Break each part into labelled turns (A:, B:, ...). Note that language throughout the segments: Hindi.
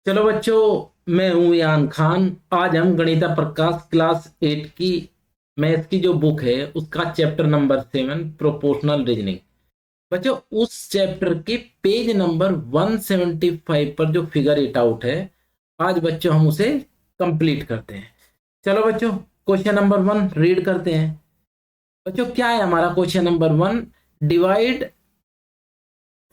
A: चलो बच्चों, मैं हूं यान खान। आज हम गणिता प्रकाश क्लास 8 की मैथ की जो बुक है उसका चैप्टर नंबर 7 प्रोपोर्शनल रीजनिंग। बच्चों, उस चैप्टर के पेज नंबर 175 पर जो फिगर इट आउट है, आज बच्चों हम उसे कंप्लीट करते हैं। चलो बच्चों, क्वेश्चन नंबर 1 रीड करते हैं। बच्चों, क्या है हमारा question number 1? Divide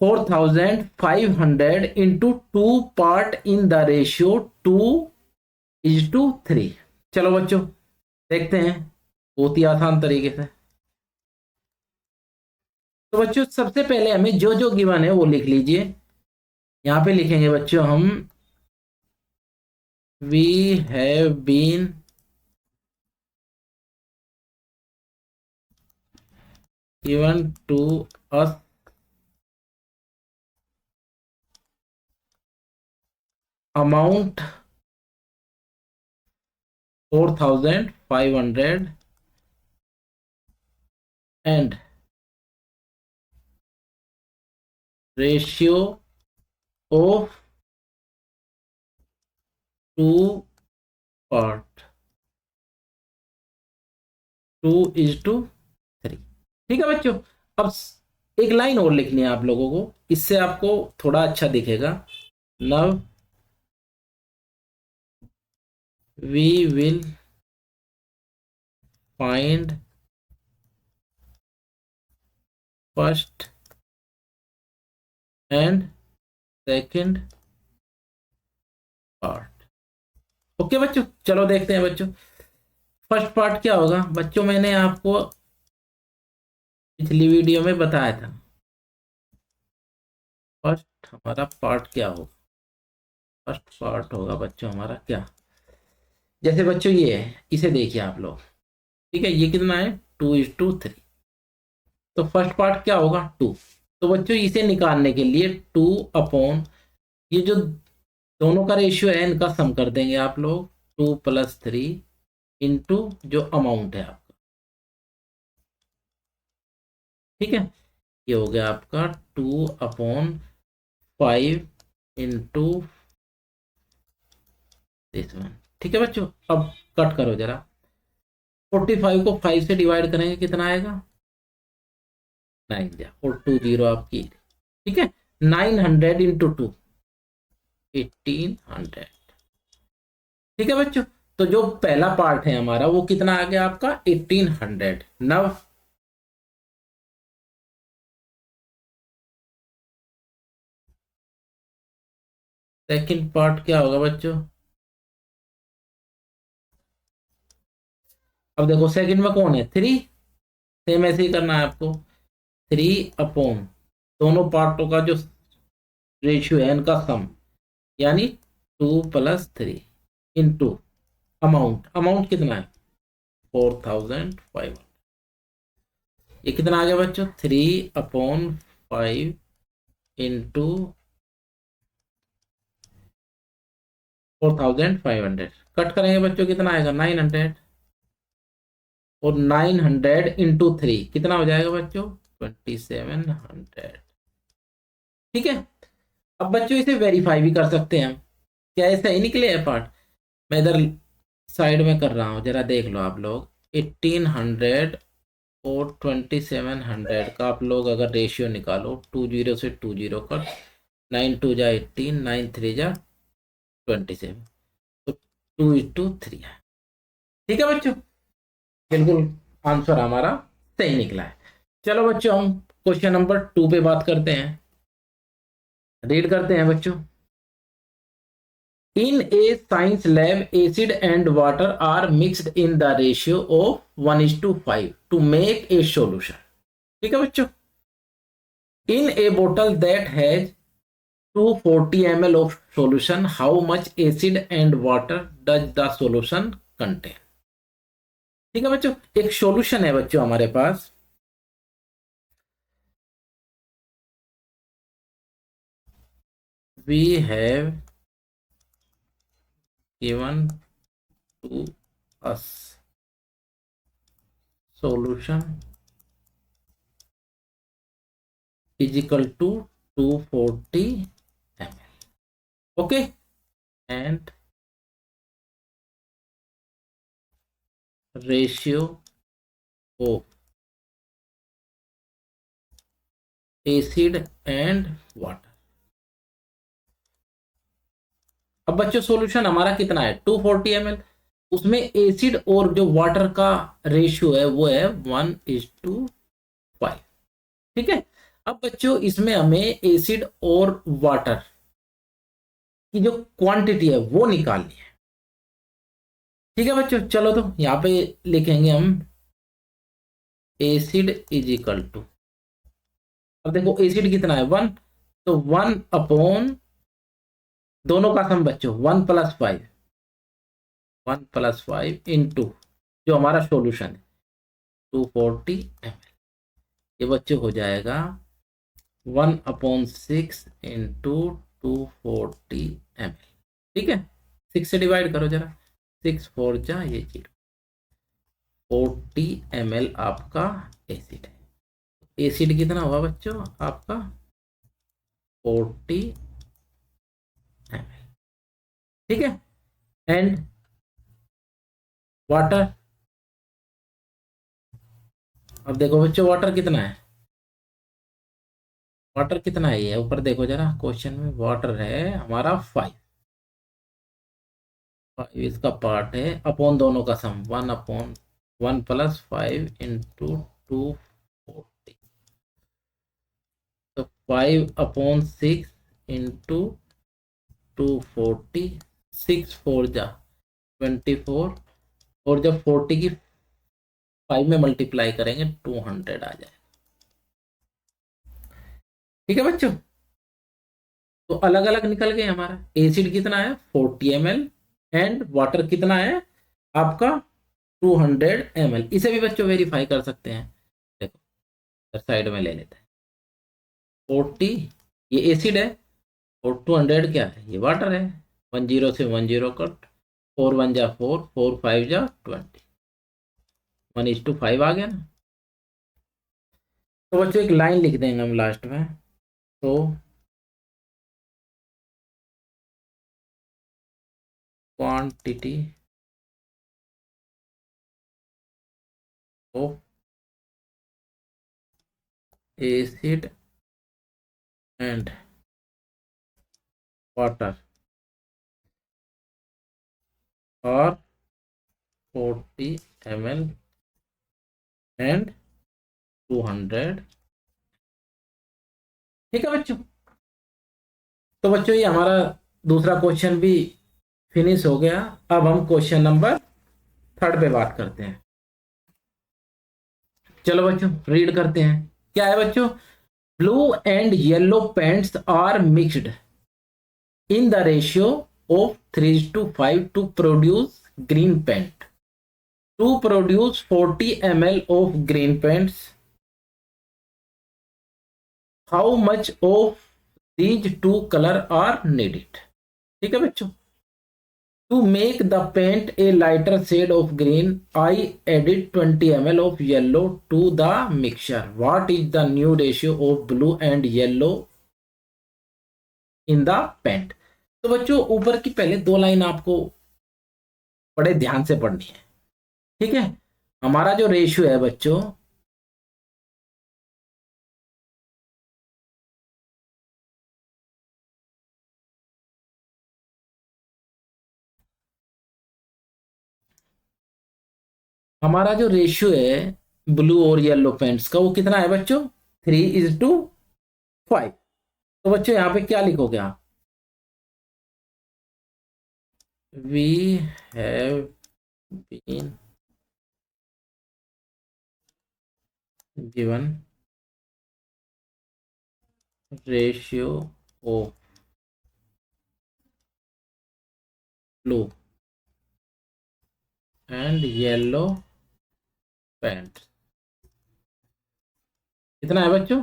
A: 4500 into 2 part in the ratio 2:3। चलो बच्चों, देखते हैं बहुत ही आसान तरीके से। तो बच्चों, सबसे पहले हमें जो जो गिवन है वो लिख लीजिए। यहां पे लिखेंगे बच्चों हम, we have been given to us amount 4500 and ratio of 2 part 2:3। ठीक है बच्चों। अब एक लाइन और लिखनी है आप लोगों को, इससे आपको थोड़ा अच्छा दिखेगा। Now we will find first and second part. Okay बच्चों, चलो देखते हैं बच्चों फर्स्ट पार्ट क्या होगा। बच्चों, मैंने आपको पिछली वीडियो में बताया था फर्स्ट हमारा पार्ट क्या होगा। फर्स्ट पार्ट होगा बच्चों हमारा क्या, जैसे बच्चों ये है, इसे देखिए आप लोग। ठीक है, ये कितना है? 2:3। तो फर्स्ट पार्ट क्या होगा? 2। तो बच्चों, इसे निकालने के लिए 2 अपॉन ये जो दोनों का रेशियो है इनका सम कर देंगे आप लोग। 2+3 इंटू जो अमाउंट है आपका। ठीक है, ये हो गया आपका 2/5 इंटू दिस वन। ठीक है बच्चों, अब कट करो जरा। 45 को 5 से डिवाइड करेंगे, कितना आएगा? 9 जा और 2 जीरो आपकी। ठीक है, 900 इंटू 2 1800। ठीक है बच्चों, तो जो पहला पार्ट है हमारा वो कितना आ गया आपका? 1800। नव सेकंड पार्ट क्या होगा बच्चों? अब देखो सेकंड में कौन है? 3। सेम ऐसे ही करना है आपको। 3 अपॉन दोनों पार्टों का जो रेशियो है इनका सम, यानी 2+3 इंटू अमाउंट। अमाउंट कितना है? 4500। ये कितना आ गया बच्चों? 3/5 इंटू 4500। कट करेंगे बच्चों, कितना आएगा? 900। और 900 इंटू 3 कितना हो जाएगा बच्चों? 2700। ठीक है, अब बच्चों इसे वेरीफाई भी कर सकते हैं हम। क्या ऐसा ही निकले है पार्ट? मैं इधर साइड में कर रहा हूँ, जरा देख लो आप लोग। 1800 और 2700 का आप लोग अगर रेशियो निकालो, 20 से 20 कट, 9 2 जा 18, 9 3 जा 27, तो 2:3 है। ठीक है बच्चों, बिल्कुल आंसर हमारा सही निकला है। चलो बच्चों, हम क्वेश्चन नंबर 2 पे बात करते हैं। रीड करते हैं बच्चों। In a science lab acid and water are mixed in the ratio of 1:5 to make a solution. ठीक है बच्चों, इन ए बोतल that has 240 ml of solution, how much acid and water does the solution contain? ठीक है बच्चों, एक सॉल्यूशन है बच्चों हमारे पास। We have given to us solution is equal to 240 ml। Okay, and ratio of acid and water. अब बच्चों सॉल्यूशन हमारा कितना है 240 ml, उसमें एसिड और जो वाटर का रेशियो है वो है 1:5। ठीक है। अब बच्चों इसमें हमें एसिड और वाटर की जो क्वांटिटी है वो निकालनी है। ठीक है बच्चों, चलो तो यहाँ पे लिखेंगे हम एसिड इज इक्वल टू, अब देखो एसिड कितना है 1, तो 1 अपॉन दोनों का सम बच्चों 1+5, 1+5 इंटू जो हमारा सॉल्यूशन है 240 ml। ये बच्चों हो जाएगा 1/6 इंटू 240 ml। ठीक है, 6 से डिवाइड करो जरा, 6 4 जा ये 0, 40 ml आपका एसिड है। एसिड कितना हुआ बच्चों आपका 40 ml। ठीक है। एंड वाटर, अब देखो बच्चों वाटर कितना है, वाटर कितना है ये ऊपर देखो जरा क्वेश्चन में, वाटर है हमारा 5, इसका पार्ट है अपॉन दोनों का सम 1/1+5 इंटू 240, तो 5/6 इंटू 240, 6 4 जा 24, और जब 40 की 5 में मल्टीप्लाई करेंगे 200 आ जाए। ठीक है बच्चों, तो अलग अलग निकल गए हमारा, एसिड कितना है 40 ml एंड वाटर कितना है आपका 200 ml। इसे भी बच्चों वेरीफाई कर सकते हैं, देखो साइड में ले लेते हैं, 40 ये एसिड है और 200 क्या है ये वाटर है, 10 से 10 कट, 4 1 जा 4, 4 5 जा 20, 1:5 आ गया ना। तो बच्चों एक लाइन लिख देंगे हम लास्ट में, तो quantity of acid and water और 40 ml एंड 200। ठीक है बच्चों, तो बच्चों ये हमारा दूसरा क्वेश्चन भी फिनिश हो गया। अब हम क्वेश्चन नंबर 3 पे बात करते हैं। चलो बच्चों रीड करते हैं, क्या है बच्चों, blue and yellow paints are mixed in the ratio of 3:5 to produce green paint. To produce 40 ml of green paints, how much of these two color are needed? ठीक है बच्चों, to make the paint a lighter shade of green, I added 20 ml of yellow to the mixture. What is the new ratio of blue and yellow in the paint? तो बच्चों ऊपर की पहले 2 लाइन आपको बड़े ध्यान से पढ़नी है। ठीक है, हमारा जो रेशियो है बच्चों, हमारा जो रेशियो है ब्लू और येलो पेंट्स का वो कितना है बच्चों 3:5। तो बच्चों यहाँ पे क्या लिखोगे आप, we have been given ratio of blue and yellow paint कितना है बच्चों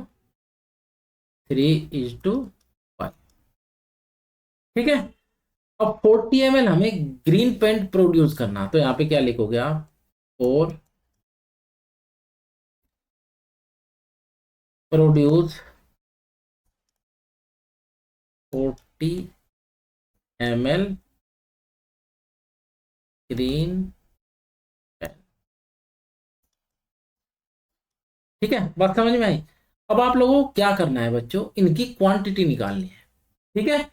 A: 3:5। ठीक है, अब 40 ml हमें ग्रीन पेंट प्रोड्यूस करना, तो यहाँ पे क्या लिखोगे आप, और प्रोड्यूस 40 ml ग्रीन पेन। ठीक है, बात समझ में आई। अब आप लोगों को क्या करना है बच्चों, इनकी क्वांटिटी निकालनी है। ठीक है,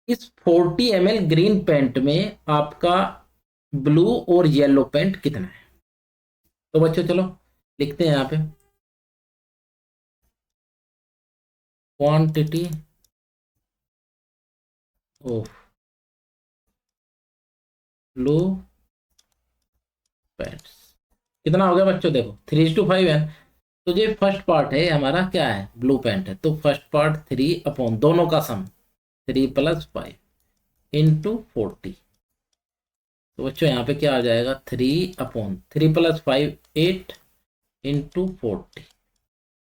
A: इस 40 ml ग्रीन पेंट में आपका ब्लू और येलो पेंट कितना है। तो बच्चों चलो लिखते हैं यहाँ पे, क्वांटिटी ऑफ ब्लू पेंट्स कितना हो गया बच्चों, देखो 3:5 है। तो ये फर्स्ट पार्ट है हमारा, क्या है, ब्लू पेंट है, तो फर्स्ट पार्ट 3 अपॉन दोनों का सम 3+5 × 40। तो बच्चों यहाँ पे क्या आ जाएगा, 3/3+5 8 × 40।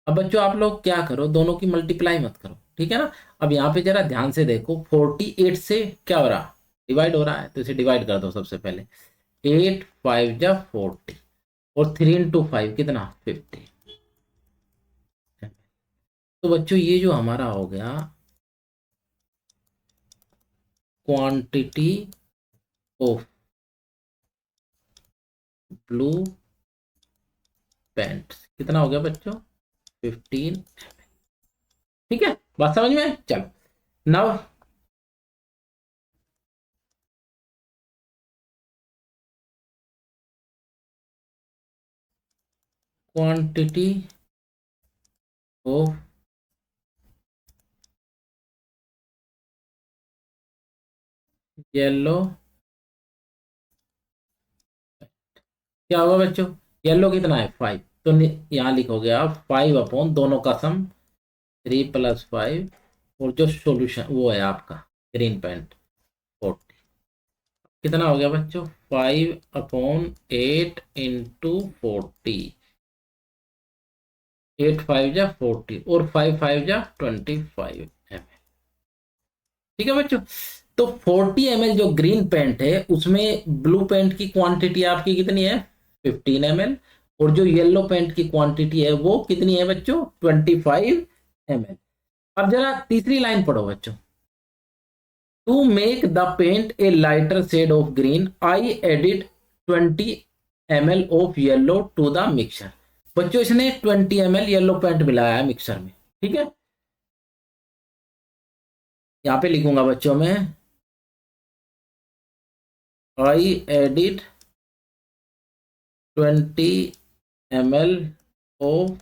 A: अब बच्चों आप लोग क्या करो, दोनों की मल्टीप्लाई मत करो, ठीक है ना। अब यहाँ पे जरा ध्यान से देखो, 48 से क्या हो रहा, डिवाइड हो रहा है, तो इसे डिवाइड कर दो सबसे पहले। 8 5 जा 40 और 3 × 5 कितना 50। तो बच्चों ये जो हमारा हो गया क्वांटिटी ऑफ ब्लू पेंट कितना हो गया बच्चों, 15। ठीक है, बात समझ में, चलो नाउ क्वांटिटी ऑफ येलो, क्या होगा बच्चों, येलो कितना है 5, तो यहाँ लिखोगे आप 5 अपॉन दोनों का सम 3+5, और जो सॉल्यूशन वो है आपका ग्रीन पेंट 40। कितना हो गया बच्चों, 5/8 × 40, 8 5 जा 40 और 5 5 जा 25 ml। ठीक है बच्चों, तो 40 ml जो ग्रीन पेंट है उसमें ब्लू पेंट की क्वांटिटी आपकी कितनी है, 15 ml, और जो येलो पेंट की क्वांटिटी है वो कितनी है बच्चों, 25 ml। अब जरा तीसरी लाइन पढ़ो बच्चों, to make the paint a lighter shade of green I added 20 ml of yellow to the mixture. बच्चों इसने 20 ml येलो पेंट मिलाया है मिक्सर में। ठीक है, यहाँ पे लिखूंगा बच्चों में, I added 20 ml of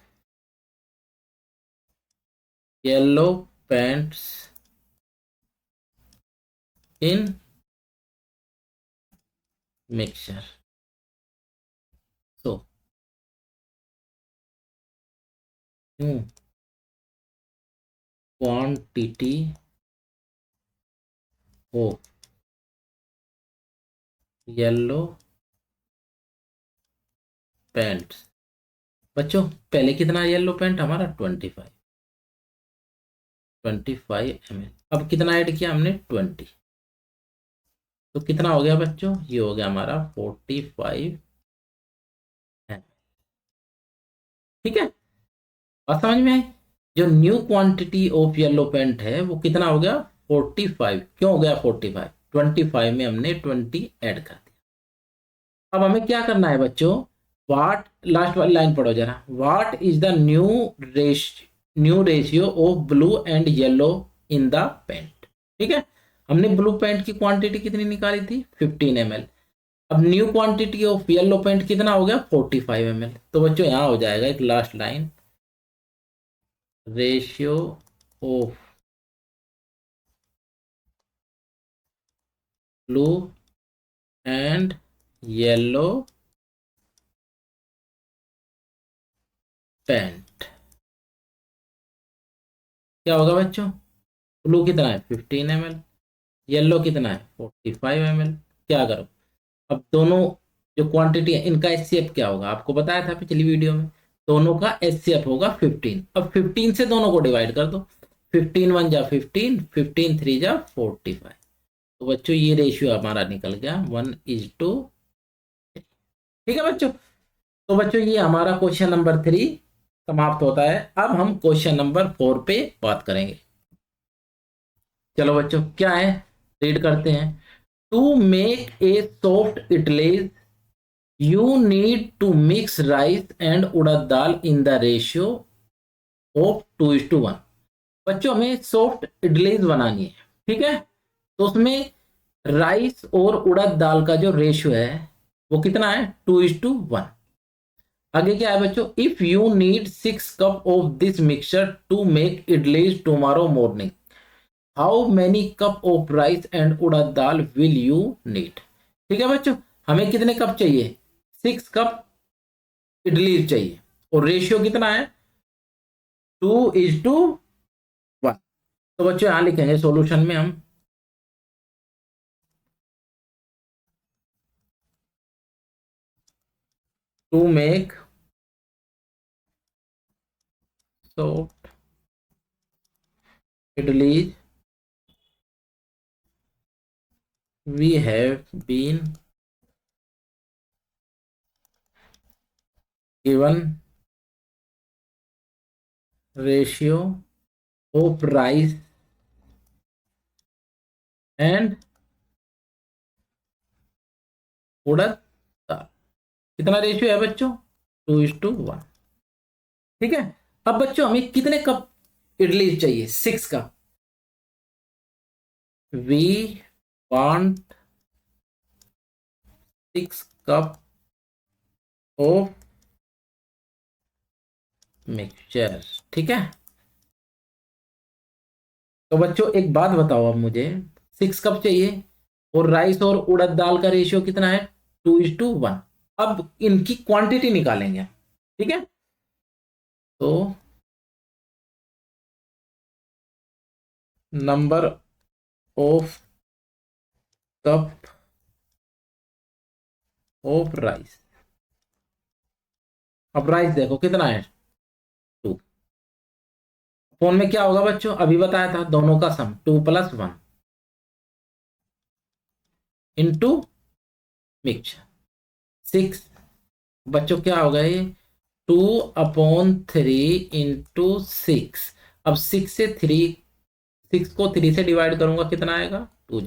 A: yellow paints in mixture. so quantity of yellow paint. बच्चों पहले कितना येलो पेंट हमारा 25 ml, अब कितना ऐड किया हमने 20, तो कितना हो गया बच्चों, ये हो गया हमारा 45 ml। ठीक है, और समझ में आई। जो new quantity of yellow paint है वो कितना हो गया 45। क्यों हो गया 45, 25 में हमने 20 ऐड कर दिया। अब हमें क्या करना है बच्चों, वाट, लास्ट वाली लाइन पढ़ो जरा, what is the new ratio of blue and yellow in the paint. ठीक है, हमने ब्लू पेंट की क्वांटिटी कितनी निकाली थी 15 ml। अब new quantity of yellow paint कितना हो गया 45 ml। तो बच्चों यहाँ हो जाएगा एक last line, ratio of blue and yellow paint क्या होगा बच्चों, ब्लू कितना है 15 ml, येलो कितना है 45 ml। क्या करो, अब दोनों जो क्वांटिटी है इनका एचसीएफ क्या होगा, आपको बताया था पिछली वीडियो में, दोनों का एचसीएफ होगा 15। अब 15 से दोनों को डिवाइड कर दो, 15 1 जा 15, 15 3 जा 45। तो बच्चों ये रेशियो हमारा निकल गया 1:3। ठीक है बच्चों, तो बच्चों ये हमारा क्वेश्चन नंबर 3 समाप्त होता है। अब हम क्वेश्चन नंबर 4 पे बात करेंगे। चलो बच्चों क्या है, रीड करते हैं। To make a soft idli you need to mix rice and urad dal in the ratio of 2:1। बच्चों हमें सॉफ्ट इडलीज बनानी है, ठीक है, तो उसमें राइस और उड़द दाल का जो रेशियो है वो कितना है, 2:1। आगे क्या है बच्चों, if you need 6 cup of this mixture to make idlis tomorrow morning, how many cup of rice and urad dal will you need. ठीक है बच्चों, हमें कितने कप चाहिए, 6 कप इडली चाहिए और रेशियो कितना है, 2:1। तो बच्चों यहां लिखेंगे सॉल्यूशन में हम to make soft idli we have been given ratio of rice and urad dal. कितना रेशियो है बच्चों, 2:1। ठीक है, अब बच्चों हमें कितने कप इडली चाहिए, 6 cup. We want 6 cup of mixture. ठीक है, तो बच्चों एक बात बताओ, अब मुझे 6 कप चाहिए और राइस और उड़द दाल का रेशियो कितना है, 2:1। अब इनकी क्वांटिटी निकालेंगे, ठीक है, तो number of cup of rice, अब राइस देखो कितना है, 2। फोन में क्या होगा बच्चों, अभी बताया था, दोनों का सम 2+1 इंटू मिक्सचर 6। बच्चों क्या होगा ये, 2/3 इंटू 6। अब 6 को 3 से डिवाइड करूंगा, कितना आएगा, 2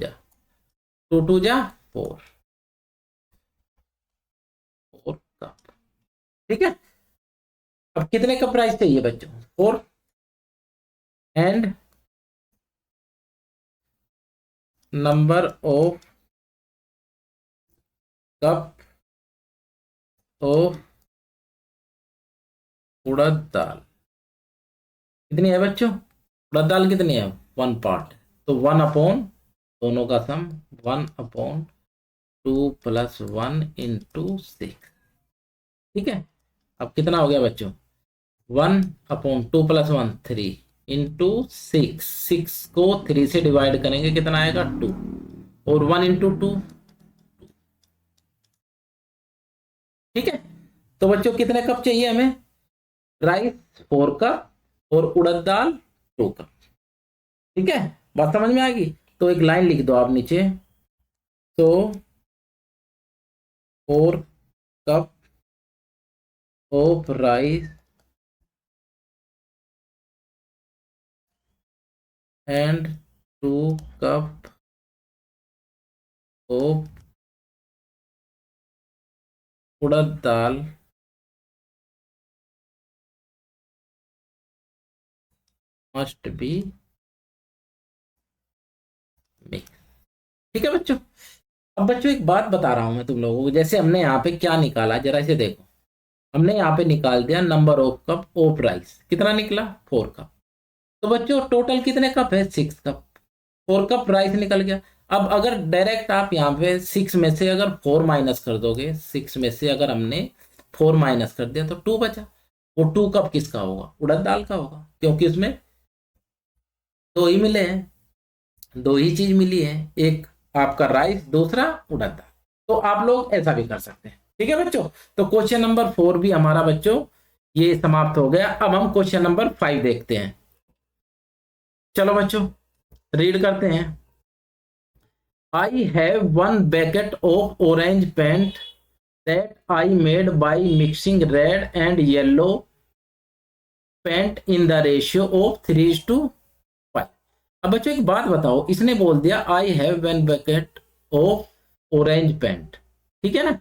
A: 4 कप। ठीक है, अब कितने कप राइस चाहिए बच्चों, 4 and number of cup of urad dal कितनी है बच्चों, उड़द दाल कितनी है, 1 पार्ट, तो 1/, दोनों का सम 1/2+1 इंटू 6। ठीक है, अब कितना हो गया बच्चों, 1/2+1 3 इंटू 6 को 3 से डिवाइड करेंगे, कितना आएगा, 2, और 1 इंटू 2। ठीक है, तो बच्चों कितने कप चाहिए हमें, राइस 4 कप और उड़द दाल 2 कप। ठीक है, बात समझ में आएगी, तो एक लाइन लिख दो आप नीचे, तो 4 cup of rice and 2 cup of urad dal must be mix. ठीक है बच्चों, अब बच्चों एक बात बता रहा हूं मैं तुम लोगों को, जैसे हमने यहाँ पे क्या निकाला, जरा इसे देखो, हमने यहाँ पे निकाल दिया number of cup of rice, कितना निकला, 4 कप। तो बच्चों टोटल कितने कप है, 6 कप, 4 कप राइस निकल गया। अब अगर डायरेक्ट आप यहाँ पे 6 में से अगर 4 माइनस कर दोगे, 6 में से अगर हमने 4 माइनस कर दिया तो 2 बचा। वो 2 कप किसका होगा, उड़द दाल का होगा, क्योंकि उसमें 2 ही मिले हैं, 2 ही चीज मिली है, एक आपका राइस, दूसरा उड़द दाल। तो आप लोग ऐसा भी कर सकते हैं। ठीक है बच्चों, तो क्वेश्चन नंबर 4 भी हमारा बच्चों ये समाप्त हो गया। अब हम क्वेश्चन नंबर 5 देखते हैं। चलो बच्चों रीड करते हैं। I have 1 packet of orange paint that I made by mixing red and yellow paint in the ratio of 3:5। अब बच्चों एक बात बताओ, इसने बोल दिया I have 1 packet of orange paint, ठीक है ना।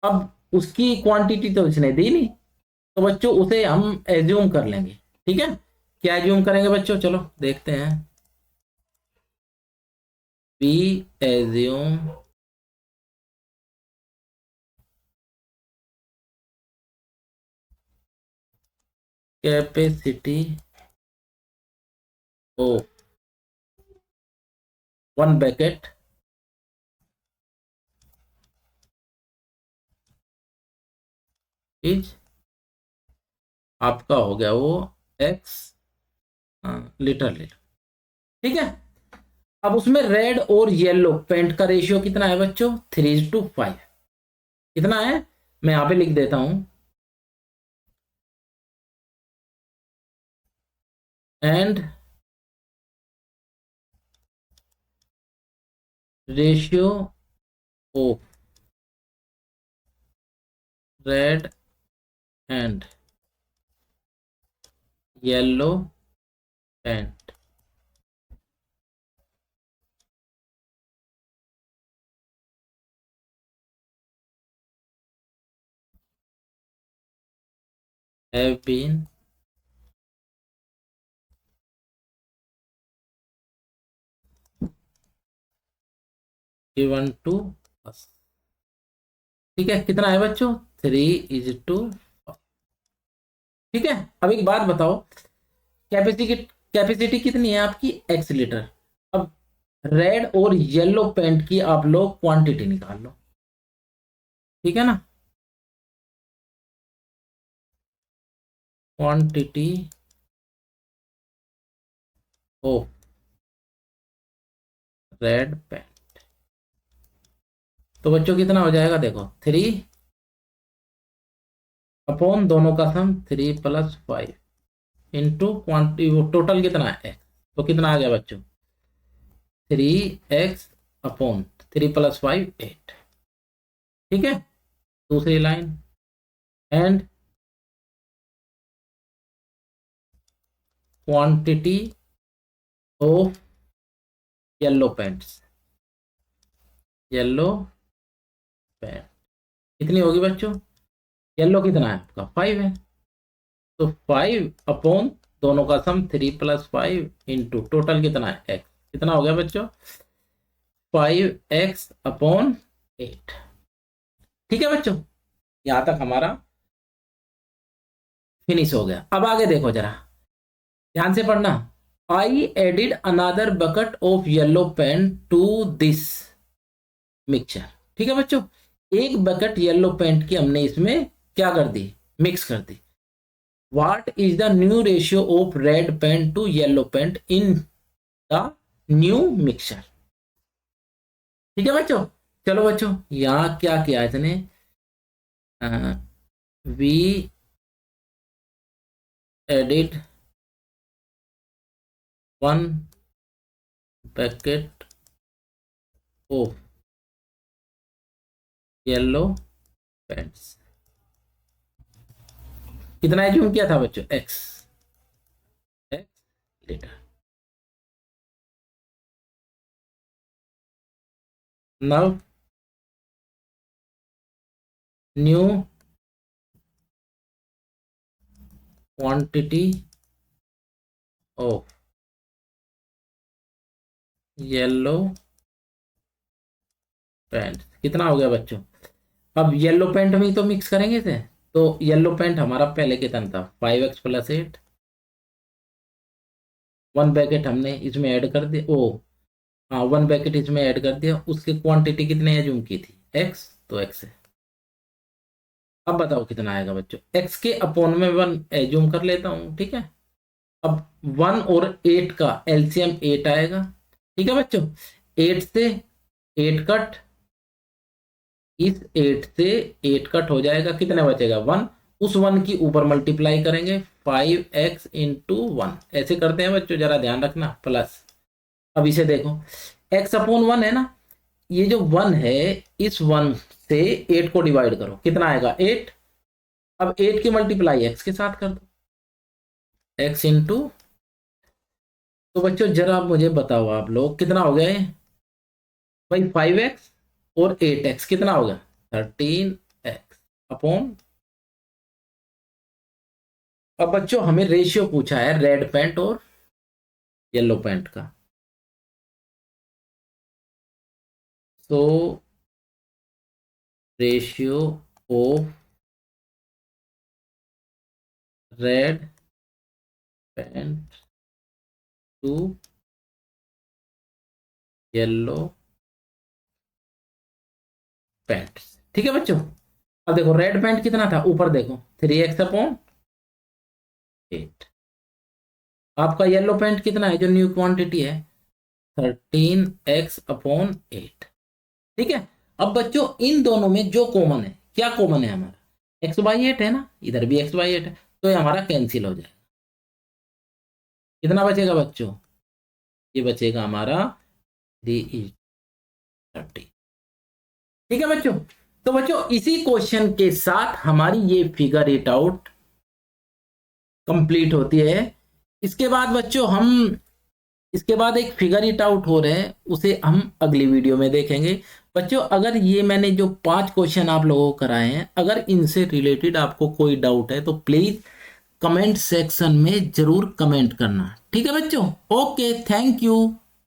A: अब उसकी क्वांटिटी तो इसने दी नहीं, तो बच्चों उसे हम एज्यूम कर लेंगे, ठीक है। क्या एज्यूम करेंगे बच्चों, चलो देखते हैं। Be assume capacity of one packet is, आपका हो गया वो एक्स लीटर लीटर, ठीक है। अब उसमें रेड और येलो पेंट का रेशियो कितना है बच्चों, 3:5। कितना है, मैं यहां पे लिख देता हूं, and ratio of red and yellow paint have been given to us, ठीक है। कितना है बच्चों, 3:, ठीक है। अब एक बात बताओ, कैपेसिटी कितनी है आपकी, एक्स लीटर। अब रेड और येलो पेंट की आप लोग क्वांटिटी निकाल लो, ठीक है ना। क्वांटिटी ऑफ रेड पेंट, तो बच्चों कितना हो जाएगा, देखो 3 अपॉन दोनों का सम 3+5 इंटू क्वांटिटी, वो टोटल कितना है x, तो कितना आ गया बच्चों, 3x अपॉन 3+5 8, ठीक है। दूसरी line, and quantity of yellow paints, yellow paint कितनी होगी बच्चों, येलो कितना है आपका 5 है, तो 5 अपॉन दोनों का सम 3+5 इंटू टोटल कितना है x, कितना हो गया बच्चों, 5x अपॉन 8, ठीक है बच्चों। यहां तक हमारा फिनिश हो गया। अब आगे देखो जरा, ध्यान से पढ़ना। I added another bucket of yellow paint to this mixture, ठीक है बच्चों। एक बकेट येलो पेंट की हमने इसमें क्या कर दी, मिक्स कर दी। What is the new ratio of red paint to yellow paint in the new mixture, ठीक है बच्चों। चलो बच्चों, यहां क्या किया इसने, we added one packet of yellow paints, कितना एज्यूम किया था बच्चों, X X litre. Now new quantity of yellow paint कितना हो गया बच्चों। अब येलो पेंट में ही तो मिक्स करेंगे थे, तो येलो पेंट हमारा पहले कितना था, 5x+8, वन पैकेट हमने इसमें ऐड कर दिया, ओ हाँ वन पैकेट इसमें ऐड कर दिया, उसकी क्वांटिटी कितने एज्यूम की थी, एक्स, तो एक्स है। अब बताओ कितना आएगा बच्चों, एक्स के अपॉन में 1 एज्यूम कर लेता हूँ, ठीक है। अब 1 और 8 का एलसीएम 8 आएगा, ठीक है बच्चों। 8 से 8 कट, इस 8 से 8 कट हो जाएगा, कितने बचेगा 1, उस 1 की ऊपर मल्टीप्लाई करेंगे 5x इंटू 1, ऐसे करते हैं बच्चों, जरा ध्यान रखना, प्लस। अब इसे देखो, x अपॉन 1 है ना, ये जो 1 है, इस 1 से 8 को डिवाइड करो, कितना आएगा 8। अब 8 की मल्टीप्लाई x के साथ कर दो, x इंटू, तो बच्चों जरा मुझे बताओ आप लोग कितना हो गया ये, भाई 5x और 8x कितना होगा 13x अपॉन। अब बच्चों हमें रेशियो पूछा है रेड पेंट और येलो पेंट का, तो ratio of red paint to yellow paint. ठीक है बच्चों, अब देखो रेड पेंट कितना था, ऊपर देखो 3x अपॉन 8। आपका येलो पेंट कितना है जो न्यू क्वांटिटी है 13x अपॉन 8। ठीक है, अब बच्चों इन दोनों में जो कॉमन है, क्या कॉमन है हमारा x/8 है ना, इधर भी x/8 है, तो ये हमारा कैंसिल हो जाएगा। कितना बचेगा बच्चों, ये बचेगा हमारा 3:30। ठीक है बच्चों, तो बच्चों इसी क्वेश्चन के साथ हमारी ये फिगर इट आउट कंप्लीट होती है। इसके बाद बच्चों हम, इसके बाद एक फिगर इट आउट हो रहे हैं, उसे हम अगली वीडियो में देखेंगे। बच्चों अगर ये मैंने जो 5 क्वेश्चन आप लोगों को कराए हैं, अगर इनसे रिलेटेड आपको कोई डाउट है तो प्लीज कमेंट सेक्शन में जरूर कमेंट करना। ठीक है बच्चों, ओके, थैंक यू।